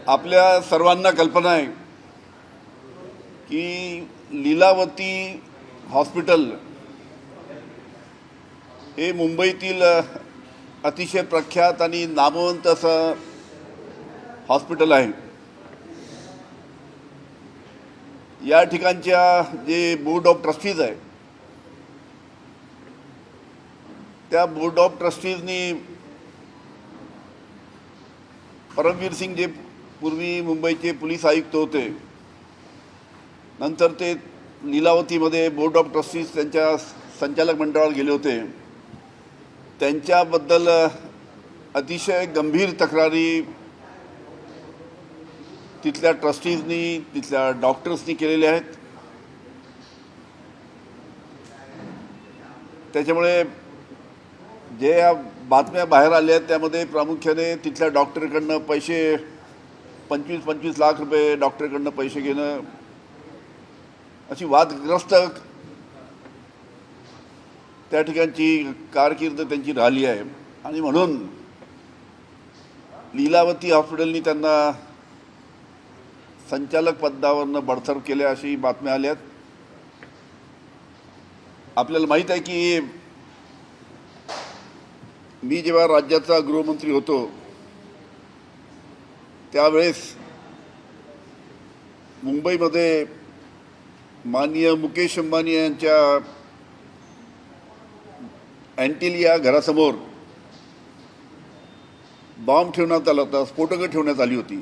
आपल्या सर्वांना कल्पना आहे की लीलावती हॉस्पिटल हे मुंबईतील अतिशय प्रख्यात आणि नामवंत असं हॉस्पिटल आहे। या ठिकाणच्या जे बोर्ड ऑफ ट्रस्टीज आहे त्या बोर्ड ऑफ ट्रस्टीजनी परमवीर सिंग जे पूर्वी मुंबईचे पोलीस आयुक्त होते, नंतर ते लीलावतीमध्ये बोर्ड ऑफ ट्रस्टीज त्यांच्या संचालक मंडळावर गेले होते। त्यांच्याबद्दल अतिशय गंभीर तक्रारी तिथल्या ट्रस्टीजनी तिथल्या डॉक्टर्सनी केलेल्या आहेत। त्याच्यामुळे जे या बातम्या बाहेर आल्या आहेत त्यामध्ये प्रामुख्याने तिथल्या डॉक्टरकडनं पैसे 25-25 लाख रुपये डॉक्टरकडनं पैसे घेणं अशी वादग्रस्त त्या ठिकाणची कारकीर्द त्यांची राहिली आहे आणि म्हणून लीलावती हॉस्पिटलनी त्यांना संचालक पदावरनं बडतर्फ केले अशी बातम्या आल्या आहेत। आपल्याला माहीत आहे की मी जेव्हा राज्याचा गृहमंत्री होतो त्यावेळेस मुंबईमध्ये माननीय मुकेश अंबानी यांच्या अँटिलिया घरासमोर बॉम्ब ठेवण्यात आला होता, स्फोटकं ठेवण्यात आली होती।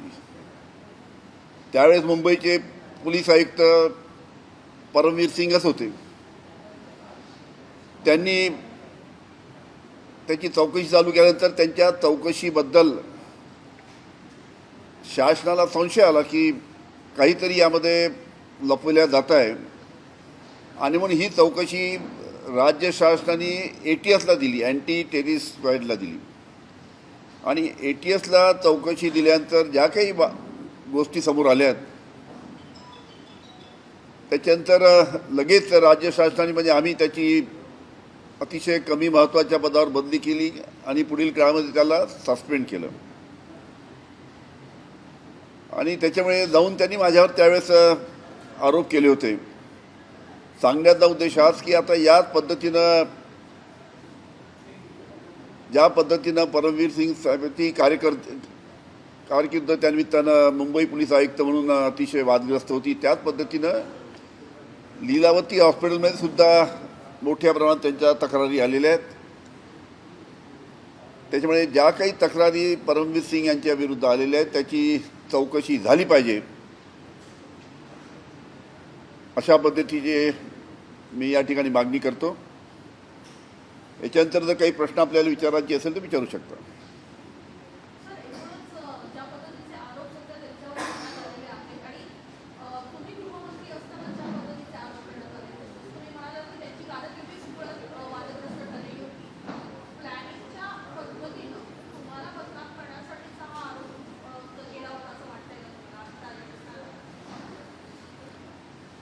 त्यावेळेस मुंबईचे पोलीस आयुक्त परमवीर सिंगच होते। त्यांनी त्याची चौकशी चालू केल्यानंतर त्यांच्या चौकशीबद्दल शासनाला संशय आला की काहीतरी यामध्ये लपवल्या जात आहे आणि म्हणून ही चौकशी राज्य शासनाने ATSला दिली, अँटी टेररिस्ट स्क्वॉडला दिली। आणि ATSला चौकशी दिल्यानंतर ज्या काही गोष्टी समोर आल्या त्याच्यानंतर लगेच राज्य शासनाने म्हणजे आम्ही त्याची अतिशय कमी महत्त्वाच्या पदावर बदली केली आणि पुढील काळामध्ये त्याला सस्पेंड केलं। आणि त्याच्यामुळे जाऊन त्यांनी माझ्यावर त्यावेळेस आरोप केले होते। सांगण्याचा उद्देश हाच की आता याच पद्धतीनं ज्या पद्धतीनं परमवीर सिंग साहेबांची कारकीर्द त्यानिमित्तानं मुंबई पोलीस आयुक्त म्हणून अतिशय वादग्रस्त होती, त्याच पद्धतीनं लीलावती हॉस्पिटलमध्ये सुद्धा मोठ्या प्रमाणात त्यांच्या तक्रारी आलेल्या आहेत। त्याच्यामुळे ज्या काही तक्रारी परमवीर सिंग यांच्या विरुद्ध आलेल्या आहेत त्याची चौकशी झाली पाहिजे अशा पद्धतीचे मी या ठिकाणी मागणी करतो। याच्यानंतर जर काही प्रश्न आपल्याला विचारायचे असेल तर विचारू शकता।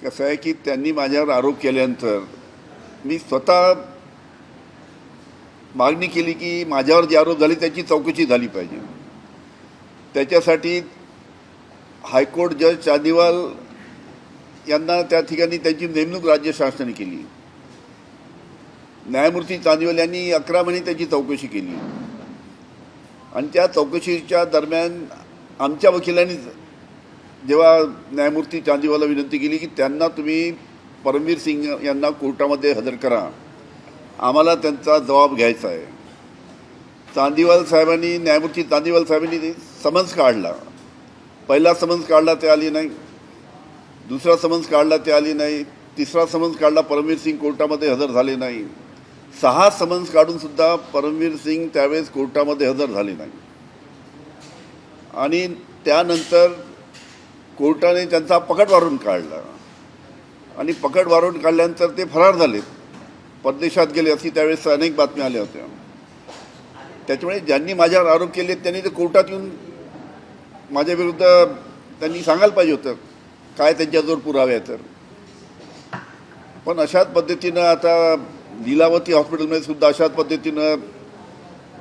कसं आहे की त्यांनी माझ्यावर आरोप केल्यानंतर मी स्वतः मागणी केली की माझ्यावर जे आरोप झाले त्याची चौकशी झाली पाहिजे। त्याच्यासाठी हायकोर्ट जज चांदीवाल यांना त्या ठिकाणी त्यांची नेमणूक राज्य शासनाने केली। न्यायमूर्ती चांदीवाल यांनी 11 महिने त्याची चौकशी केली आणि त्या चौकशीच्या दरम्यान आमच्या वकिलांनी जेव्हा न्यायमूर्ती चांदीवालला विनंती केली की त्यांना तुम्ही परमवीर सिंग यांना कोर्टामध्ये हजर करा, आम्हाला त्यांचा जबाब घ्यायचा आहे। न्यायमूर्ती चांदीवाल साहेबांनी समन्स काढला। पहिला समन्स काढला ते आली नाही, दुसरा समन्स काढला ते आली नाही, तिसरा समन्स काढला परमवीर सिंग कोर्टामध्ये हजर झाले नाही, 6 समन्स काढूनसुद्धा परमवीर सिंग त्यावेळेस कोर्टामध्ये हजर झाले नाही। आणि त्यानंतर कोर्टाने त्यांचा पकड वारंट काढला आणि पकड वारंट काढल्यानंतर ते फरार झाले, परदेशात गेले अशी त्यावेळेस अनेक बातम्या आल्या होत्या। त्याच्यामुळे ज्यांनी माझ्यावर आरोप केले त्यांनी ते कोर्टात येऊन माझ्या विरुद्ध त्यांनी सांगायला पाहिजे होतं काय त्यांच्याजवळ पुरावे आहेत तर। पण अशाच पद्धतीनं आता लीलावती हॉस्पिटलमध्ये सुद्धा अशाच पद्धतीनं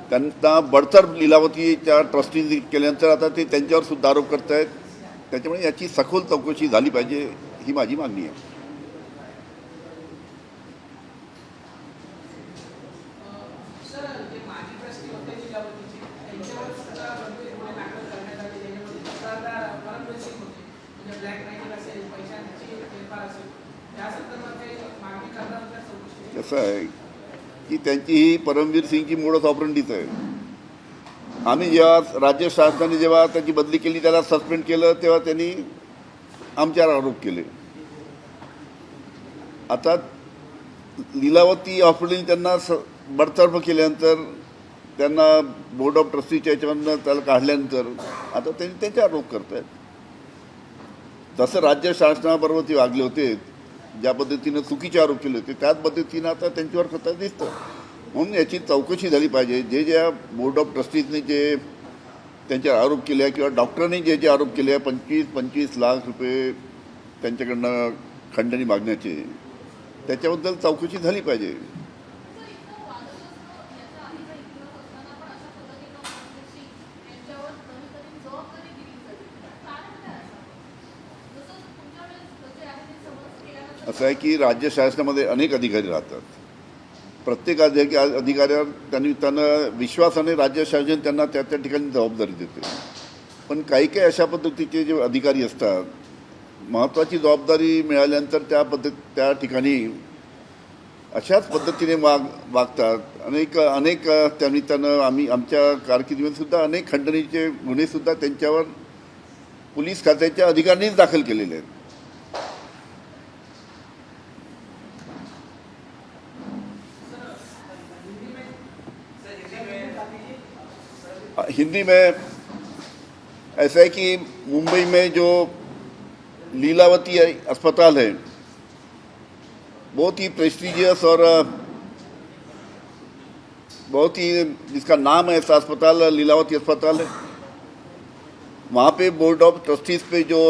त्यांना बडतर्फ लीलावतीच्या ट्रस्टी केल्यानंतर आता ते त्यांच्यावर सुद्धा आरोप करत आहेत. त्याच्यामुळे याची सखोल चौकशी झाली पाहिजे ही माझी मागणी आहे. कसं आहे की त्यांची ही परमवीर सिंगची मोडस ऑपरेंडीच आहे. आम्ही जेव्हा राज्य शासनाने जेव्हा त्याची बदली केली, त्याला सस्पेंड केलं, तेव्हा त्यांनी आमच्यावर आरोप केले. आता लीलावती हॉस्पिटलने त्यांना बडतर्फ केल्यानंतर, त्यांना बोर्ड ऑफ ट्रस्टीच्या याच्यामधनं त्याला काढल्यानंतर आता त्यांनी त्याचे आरोप करत आहेत. जसं राज्य शासनाबरोबर ते वागले होते, ज्या पद्धतीनं चुकीचे आरोप केले होते, त्याच पद्धतीनं आता त्यांच्यावर करता दिसतं. म्हणून याची चौकशी झाली पाहिजे. ज्या बोर्ड ऑफ ट्रस्टीजने जे त्यांच्यावर आरोप केले किंवा डॉक्टरांनी जे आरोप केले, 25 लाख रुपये त्यांच्याकडनं खंडणी मागण्याचे, त्याच्याबद्दल चौकशी झाली पाहिजे. असं आहे की राज्य शासनामध्ये अनेक अधिकारी राहतात. प्रत्येक अधिकाऱ्यावर त्यांना विश्वासाने राज्य शासन त्यांना त्या त्या ठिकाणी जबाबदारी देते. पण काही काही अशा पद्धतीचे जे अधिकारी असतात, महत्त्वाची जबाबदारी मिळाल्यानंतर त्या ठिकाणी अशाच पद्धतीने वागतात. अनेक त्या निमित्तानं आम्ही आमच्या कारकिर्दीमध्ये सुद्धा अनेक खंडणीचे गुन्हेसुद्धा त्यांच्यावर पोलीस खात्याच्या अधिकाऱ्यांनीच दाखल केलेले आहेत. हिंदी में ऐसा है कि मुंबई में जो लीलावती अस्पताल है, बहुत ही प्रेस्टिजियस और बहुत ही जिसका नाम है, ऐसा अस्पताल लीलावती अस्पताल है. वहाँ पे बोर्ड ऑफ ट्रस्टीज पे जो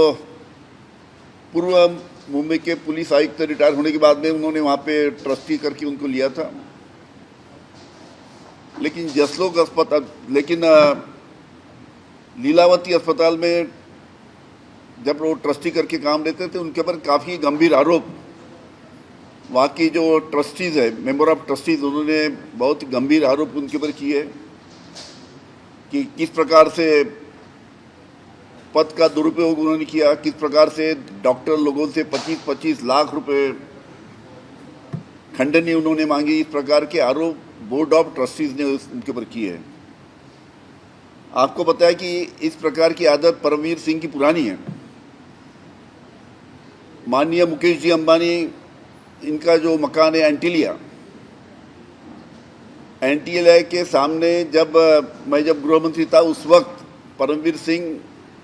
पूर्व मुंबई के पुलिस आयुक्त रिटायर होने के बाद में उन्होंने वहाँ पे ट्रस्टी करके उनको लिया था. लेकिन लीलावती अस्पताल में जब वो ट्रस्टी करके काम लेते थे, उनके ऊपर काफ़ी गंभीर आरोप, वहाँ की जो ट्रस्टीज़ है, मेंबर ऑफ ट्रस्टीज़, उन्होंने बहुत गंभीर आरोप उनके ऊपर किए कि किस प्रकार से पद का दुरुपयोग उन्होंने किया, किस प्रकार से डॉक्टर लोगों से 25 लाख रुपए खंडनी उन्होंने मांगी. इस प्रकार के आरोप बोर्ड ऑफ ट्रस्टीज ने उनके ऊपर की है. आपको पता है कि इस प्रकार की आदत परमवीर सिंह की पुरानी है. माननीय मुकेश जी अंबानी, इनका जो मकान है एंटीलिया के सामने, मैं जब गृह मंत्री था, उस वक्त परमवीर सिंह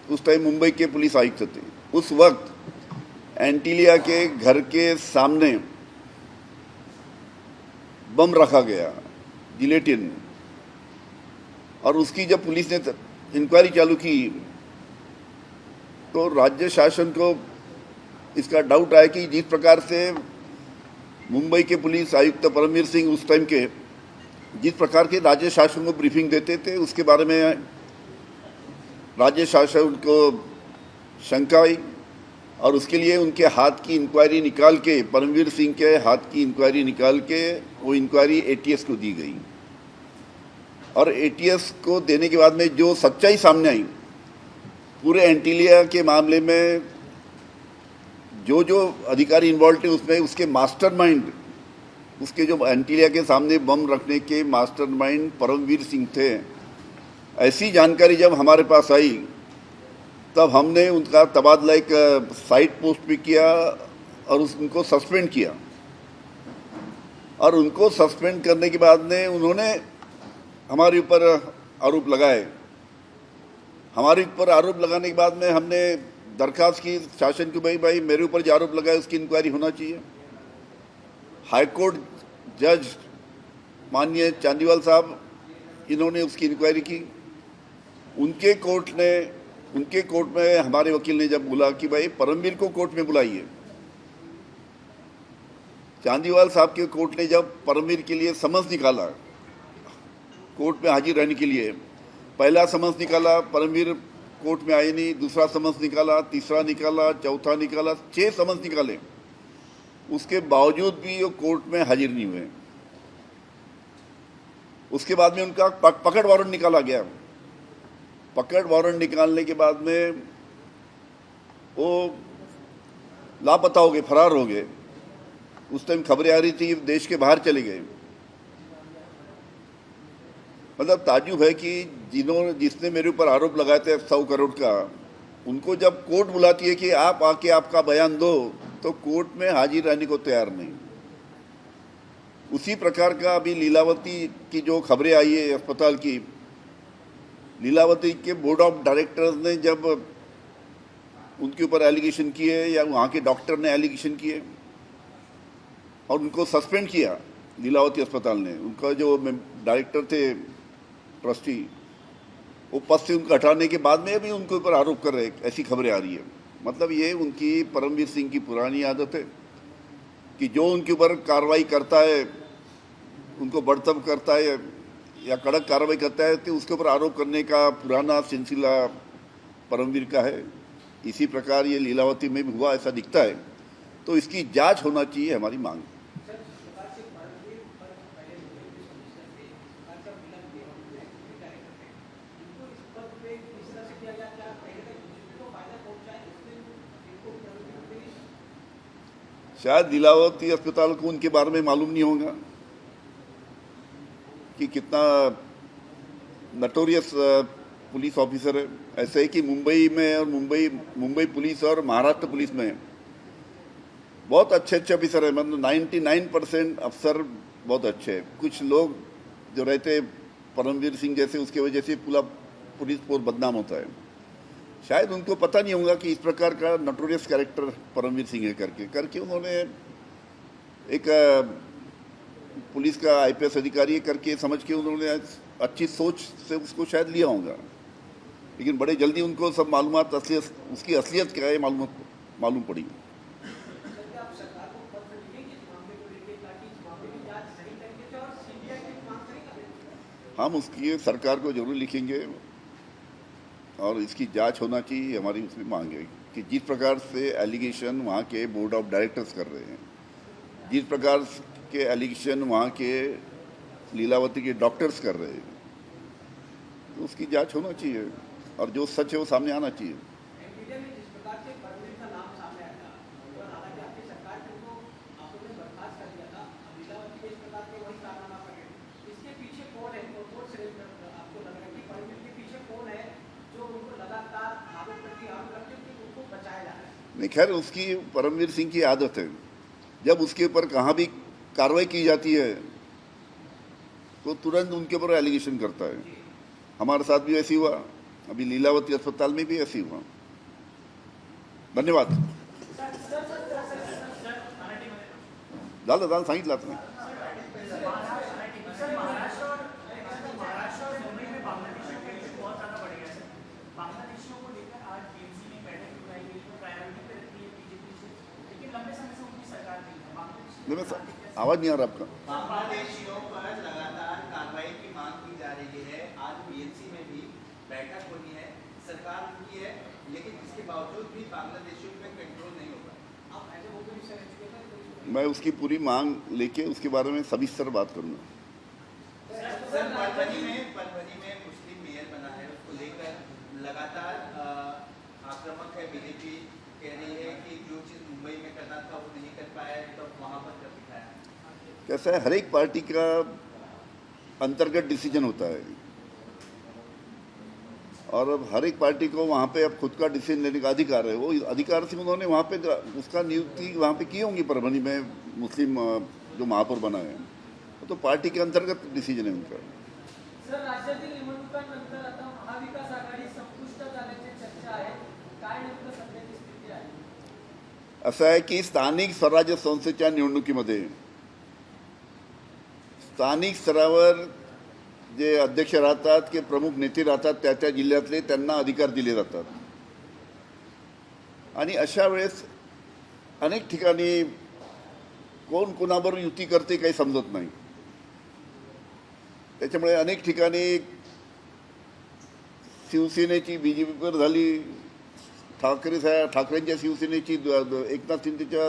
उस टाइम मुंबई के पुलिस आयुक्त थे. उस वक्त एंटीलिया के घर के सामने बम रखा गया, जिलेटिन. और उसकी जब पुलिस ने इंक्वायरी चालू की तो राज्य शासन को इसका डाउट आया कि जिस प्रकार से मुंबई के पुलिस आयुक्त परमवीर सिंह उस टाइम के जिस प्रकार के राज्य शासन को ब्रीफिंग देते थे, उसके बारे में राज्य शासन को शंका आई. और उसके लिए उनके हाथ की इंक्वायरी निकाल के, परमवीर सिंह के हाथ की इंक्वायरी निकाल के, वो इंक्वायरी एटीएस को दी गई. और एटीएस को देने के बाद में जो सच्चाई सामने आई, पूरे एंटीलिया के मामले में जो अधिकारी इन्वॉल्व थे, उसमें उसके मास्टरमाइंड, उसके जो एंटीलिया के सामने बम रखने के मास्टरमाइंड परमवीर सिंह थे. ऐसी जानकारी जब हमारे पास आई, तब हमने उनका तबादला एक साइड पोस्ट पे किया और उनको सस्पेंड किया. और उनको सस्पेंड करने के बाद में उन्होंने हमारे ऊपर आरोप लगाए. हमारे ऊपर आरोप लगाने के बाद में हमने दरखास्त की शासन को, भाई मेरे ऊपर जो आरोप लगाए उसकी इंक्वायरी होना चाहिए. हाईकोर्ट जज माननीय चांदीवाल साहब, इन्होंने उसकी इंक्वायरी की. उनके कोर्ट में हमारे वकील ने जब बोला कि भाई परमवीर को कोर्ट में बुलाइए, चांदीवाल साहब के कोर्ट ने जब परमवीर के लिए समन्स निकाला कोर्ट में हाजिर रहने के लिए। पहला समन्स निकाला, परमवीर कोर्ट में आए नहीं, दूसरा समन्स निकाला, तीसरा निकाला, चौथा निकाला, 6 समन्स निकाले, उसके बावजूद भी वो कोर्ट में हाजिर नहीं हुए। उसके बाद में उनका पकड़ वारंट निकाला गया। पकड़ वारंट निकालने के बाद में वो लापता हो गए, फरार हो गए। उस टाइम खबरें आ रही थी देश के बाहर चले गए। मतलब ताज्जुब है कि जिसने मेरे ऊपर आरोप लगाए थे 100 करोड़ का, उनको जब कोर्ट बुलाती है कि आप आके आपका बयान दो, तो कोर्ट में हाजिर रहने को तैयार नहीं। उसी प्रकार का अभी लीलावती की जो खबरें आई है अस्पताल की, लीलावती के बोर्ड ऑफ डायरेक्टर्स ने जब उनके ऊपर एलिगेशन किए या वहाँ के डॉक्टर ने एलिगेशन किए और उनको सस्पेंड किया, लीलावती अस्पताल ने, उनका जो डायरेक्टर थे ट्रस्टी, वो पद से उनको हटाने के बाद में भी उनके ऊपर आरोप कर रहे, ऐसी खबरें आ रही है। मतलब ये उनकी परमवीर सिंह की पुरानी आदत है कि जो उनके ऊपर कार्रवाई करता है, उनको बर्तब करता है या कड़क कार्रवाई करता है, तो उसके ऊपर आरोप करने का पुराना सिलसिला परमवीर का है। इसी प्रकार ये लीलावती में भी हुआ, ऐसा दिखता है। तो इसकी जांच होना चाहिए, हमारी मांग। शायद लीलावती अस्पताल को उनके बारे में मालूम नहीं होगा कि कितना नटोरियस पुलिस ऑफिसर है। ऐसे है कि मुंबई में और मुंबई पुलिस और महाराष्ट्र पुलिस में बहुत अच्छे ऑफिसर है। मतलब 99% अफसर बहुत अच्छे हैं। कुछ लोग जो रहते परमवीर सिंह जैसे, उसके वजह से पूरा पुलिस फोर्स बदनाम होता है। शायद उनको पता नहीं होगा कि इस प्रकार का नटोरियस कैरेक्टर परमवीर सिंह है करके उन्होंने एक पुलिस का IPS अधिकारी करके समझ के उन्होंने अच्छी सोच से उसको शायद लिया होगा, लेकिन बड़े जल्दी उनको सब मालूमात उसकी असलियत क्या है मालूम पड़ी। हम उसकी सरकार को जरूर लिखेंगे और इसकी जांच होना चाहिए, हमारी उसमें मांग है कि जिस प्रकार से एलिगेशन वहाँ के बोर्ड ऑफ डायरेक्टर्स कर रहे हैं, जिस प्रकार के एलिगेशन वहाँ के लीलावती के डॉक्टर्स कर रहे हैं, तो उसकी जांच होना चाहिए और जो सच है वो सामने आना चाहिए। नहीं, खैर उसकी परमवीर सिंह की आदत है, जब उसके ऊपर कहाँ भी कार्रवाई की जाती है तो तुरंत उनके ऊपर एलिगेशन करता है। हमारे साथ भी ऐसी हुआ, अभी लीलावती अस्पताल में भी ऐसी हुआ। धन्यवाद। दादा सांगितलं तुम्ही। आवाज नहीं आ रहा आपका। बांग्लादेशियों पर लगातार कार्रवाई की मांग की जा रही है। आज BNC में भी बैठक होनी है, सरकार उनकी है, लेकिन इसके बावजूद भी बांग्लादेशियों पे कंट्रोल नहीं होगा। मैं उसकी पूरी मांग लेके उसके बारे में सविस्तर बात करूंगा। सर, परभनी में मुस्लिम मेयर बना है, उसको लेकर लगातार आक्रामक है। बीजेपी कह रही है कि जो चीज मुंबई में करना था वो नहीं कर पाया, तो वहां पर कर दिखाया। कैसा है, हर एक पार्टी का अंतर्गत डिसीजन होता है और अब हर एक पार्टी को वहाँ पे अब खुद का डिसीजन लेने का अधिकार है। वो अधिकार से उन्होंने वहाँ पे उसका नियुक्ति वहाँ पे की होंगी। परभनी में मुस्लिम जो महापौर बना है, तो पार्टी के अंतर्गत डिसीजन है उनका। सर, राज्यातील निवडणुकांनंतर आता महाविकास आघाडी संपुष्टात आल्याची चर्चा आहे, काय नेमकं सध्याची स्थिती आहे? असं आहे की स्थानिक स्वराज्य संस्थेच्या निवडणुकीमध्ये स्थानिक स्तरावर जे अध्यक्ष राहतात की प्रमुख नेते राहतात, त्या जिल्ह्यातले त्यांना अधिकार दिले जातात आणि अशा वेळेस अनेक ठिकाणी कोण कोणाबरोबर युती करते काही समजत नाही। त्याच्यामुळे अनेक ठिकाणी शिवसेनेची BJPवर झाली, ठाकरेंच्या शिवसेनेची एकनाथ शिंदेच्या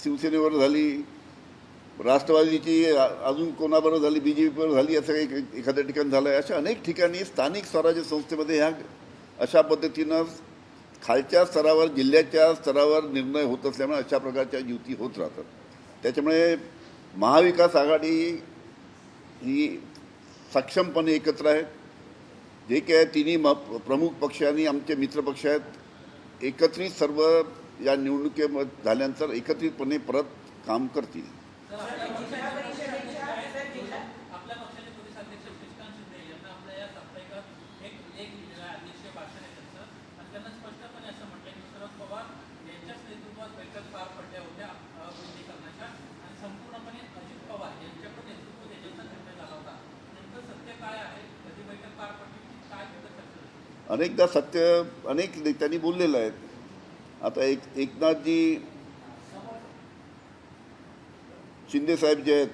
शिवसेनेवर झाली, राष्ट्रवादीची अजून कोणाबरोबर झाली, BJPवर झाली, असं एखाद्या ठिकाणी झालं आहे. अशा अनेक ठिकाणी स्थानिक स्वराज्य संस्थेमध्ये ह्या अशा पद्धतीनं खालच्या स्तरावर, जिल्ह्याच्या स्तरावर निर्णय होत असल्यामुळे अशा प्रकारच्या युती होत राहतात. त्याच्यामुळे महाविकास आघाडी ही सक्षमपणे एकत्र आहे. जे काय तिन्ही प्रमुख पक्ष आणि आमचे मित्रपक्ष आहेत, एकत्रित सर्व या निवडणुकीमध्ये झाल्यानंतर एकत्रितपणे परत काम करतील. आपल्या पक्षाचे पोलीस अध्यक्ष शशिकांत शिंदे यांना आपल्या या साप्ताहिकात एक लिहिलेला अध्यक्षीय भाषण आहे त्यांचं, आणि त्यांना स्पष्टपणे असं म्हटलं की शरद पवार यांच्याच नेतृत्वात बैठक पार पडल्या होत्या विलीनीकरणाच्या, आणि संपूर्णपणे अजित पवार यांच्याकडे नेतृत्व देण्याचा निर्णय झाला होता. नेमकं सत्य काय आहे? कधी बैठक पार पडली, काय तिथं चर्चा झाली? अनेकदा सत्य अनेक नेत्यांनी बोललेलं आहे. आता एकनाथजी शिंदे साहेब जे आहेत,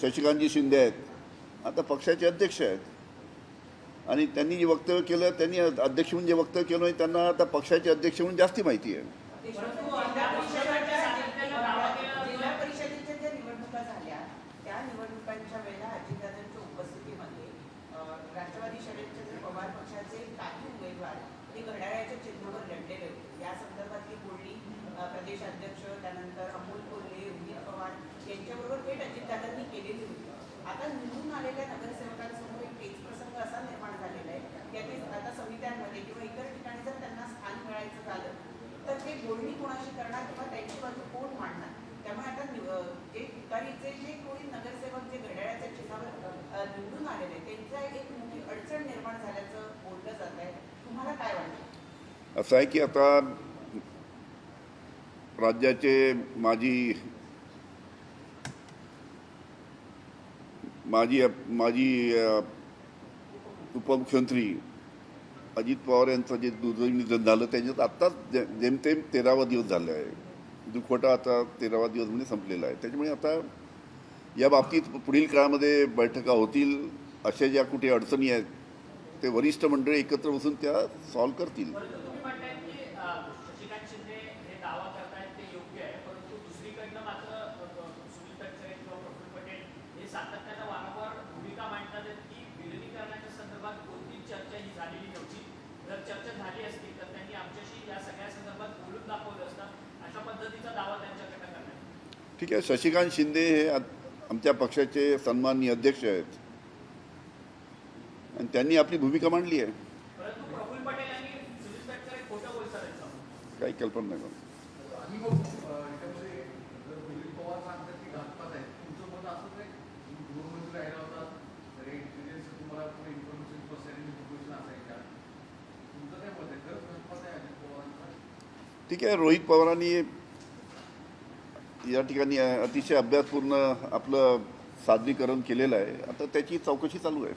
शशिकांतजी शिंदे आहेत, आता पक्षाचे अध्यक्ष आहेत, आणि त्यांनी जे वक्तव्य केलं, त्यांनी अध्यक्ष म्हणून जे वक्तव्य केलं त्यांना आता पक्षाचे अध्यक्ष म्हणून जास्ती माहिती आहे. जिल्हा परिषदेच्या ज्या निवडणुका झाल्या त्या निवडणुकांच्या वेळेला अजितदादांच्या उपस्थितीमध्ये राष्ट्रवादी शरदचंद्र पवार पक्षाचे काही उमेदवार हे घड्याळाच्या चिन्हावर लढलेले होते. या संदर्भातली बोलणी प्रदेश अध्यक्ष, त्यानंतर अमोल कोल्हे, रोहित पवार यांच्याबरोबर थेट अजितदादांनी केलेली होती. आता निवडून आलेल्या नगरसेवकांसमोर एक पेच प्रसंग असा निर्माण झालेला आहे की आता समित्यांमध्ये किंवा इतर ठिकाणी जर त्यांना स्थान मिळायचं झालं तर ते बोलणी कोणाशी करणार किंवा त्यांची बाजू कोण मांडणार. त्यामुळे आता जे तुतारीचे जे कोणी नगरसेवक जे घड्याळाच्या चिन्हावर निवडून आलेले त्यांचा एक मोठी अडचण निर्माण झाल्याचं बोललं जात आहे. तुम्हाला काय वाटतं? असं आहे की आता राज्याचे माजी उपमुख्यमंत्री अजित पवार यांचं जे दुर्दैवी निधन झालं त्याच्यात आत्ताच जेमतेम 13वा दिवस झाला आहे. दुखवटा आता 13वा दिवस म्हणजे संपलेला आहे. त्याच्यामुळे आता या बाबतीत पुढील काळामध्ये बैठका होतील. अशा ज्या कुठे अडचणी आहेत ते वरिष्ठ मंडळी एकत्र बसून त्या सॉल्व्ह करतील. परंतु तुम्ही म्हणताय की शशिकांत शिंदे हे दावा करतायत ते योग्य आहे, परंतु दुसरीकडनं मात्र सुनील तटकरे किंवा प्रफुल्ल पटेल हे सातत्यानं वारंवार भूमिका मांडतात की विलिनीकरणाच्या संदर्भात कोणतीच चर्चा ही झालेली नव्हती. जर चर्चा झाली असती तर त्यांनी आमच्याशी या सगळ्या संदर्भात बोलून दाखवलं असतं, अशा पद्धतीचा दावा त्यांच्याकडे करण्यात. ठीक आहे, शशिकांत शिंदे हे आमच्या पक्षाचे सन्माननीय अध्यक्ष आहेत आणि त्यांनी आपली भूमिका मांडली आहे. परंतु प्रफुल्ल पटेल यांनी सुनील तटकरे खोटं बोलतात यांचं. काही कल्पना नाही मला. आणि मग याच्यामध्ये जर दिलीप पवार सांगतात की घातपात आहे, तुमचं मत असंच आहे? गृहमंत्री राहिला होता तर इंटेलिजन्स तुम्हाला पुढे इन्फॉर्मेशन इन्फॉर्मेशन असायची का? तुमचं काय मत आहे? खरंच घातपात आहे अजित पवारांचा? ठीक आहे, रोहित पवारांनी या ठिकाणी अतिशय अभ्यासपूर्ण आपलं सादरीकरण केलेलं आहे. आता त्याची चौकशी चालू आहे.